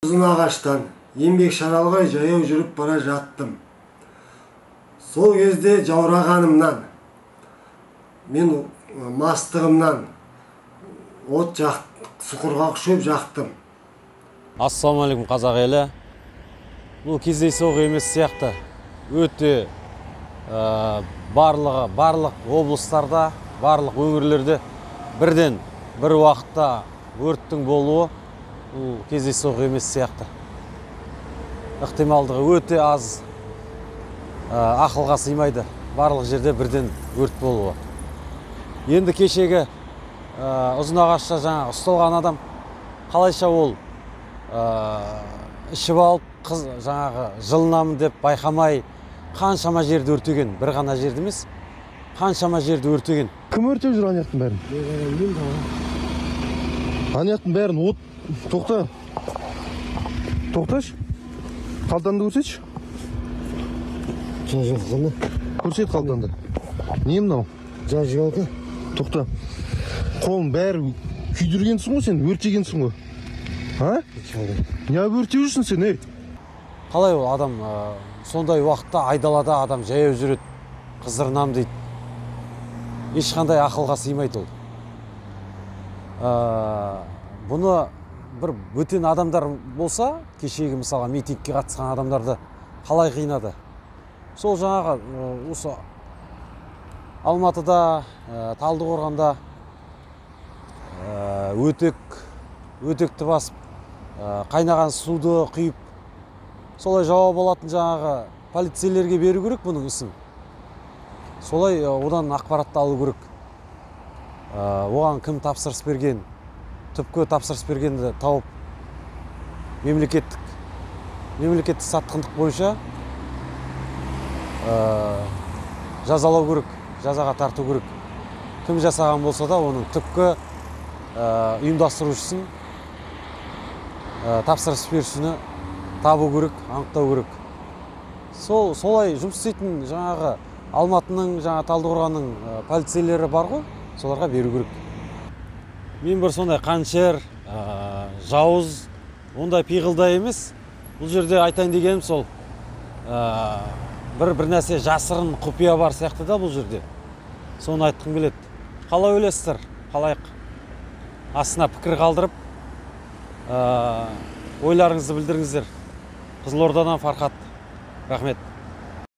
Uzun ағаштан еңбек шаралғай жаяу жүріп бара жаттым. Сол кезде жаурағанымнан, мен мастығымнан от суқырға шөп жақтым. Ассалаумағалейкум қазақ елі. Бұл кездейсоқ емес сияқты. Өте барлық облыстарда, барлық өңірлерде бірден бір уақытта өрттің болуы бұл кездейсоқ емес сияқты. Ықтималдығы өте аз, ақылға сыймайды. Барлық жерде бірден өрт болуы. Енді кешегі ұзын ағашта жаңа ұсталған адам қалайша ол ішіп алып, жаңағы жылынамын деп байқамай қаншама жерді өртеген, бір ғана жерді емес, қаншама жерді өртеген. Кім өртеп жүр анаяқтың бәрін? Анаяқтың бәрін от, тоқташ. Қалтанды көрсетші. Жажылқыны. Көрсет қалтанды. Не мынау? Жажылқы. Тоқта. Қолын бәрі күйдіргенсің ғой сен, өртегенсің ғой. Не өртеп жүрсің сен, ей? Қалай ол адам сондай уақытта айдалада адам жаяу жүреді, қыздырынам дейді. Ешқандай ақылға сыймайды ол. Бұны бір бөтен адамдар болса, кешегі мысалға митингке қатысқан адамдарды қалай қинады? Сол жаңағы осы Алматыда, Талдықорғанда өтекті басып, қайнаған суды құйып, солай жауап алатын жаңағы полицейлерге беру керек бұның ісін. Солай одан ақпаратты алу керек. Оған кім тапсырыс берген, түпкі тапсырыс бергенді тауып, мемлекеттік сатқындық бойынша жазалау керек, жазаға тарту керек. Кім жасаған болса да оның түпкі ұйымдастырушысын, тапсырыс берушіні табу керек, анықтау керек. Солай жұмыс істейтін жаңағы Алматының, Талдықорғанның полицейлері бар ғой, соларға беру керек. Мен бір сондай қаншер, жауыз, ондай пиғылда емес. Бұл жерде айтайын дегенім сол бір нәрсе жасырын құпия бар сияқты да бұл жерде. Соны айтқым келеді. Қалай ойлайсыздар? Қалайық? Астына пікір қалдырып, ойларыңызды білдіріңіздер. Қызылордадан Фархат. Рахмет.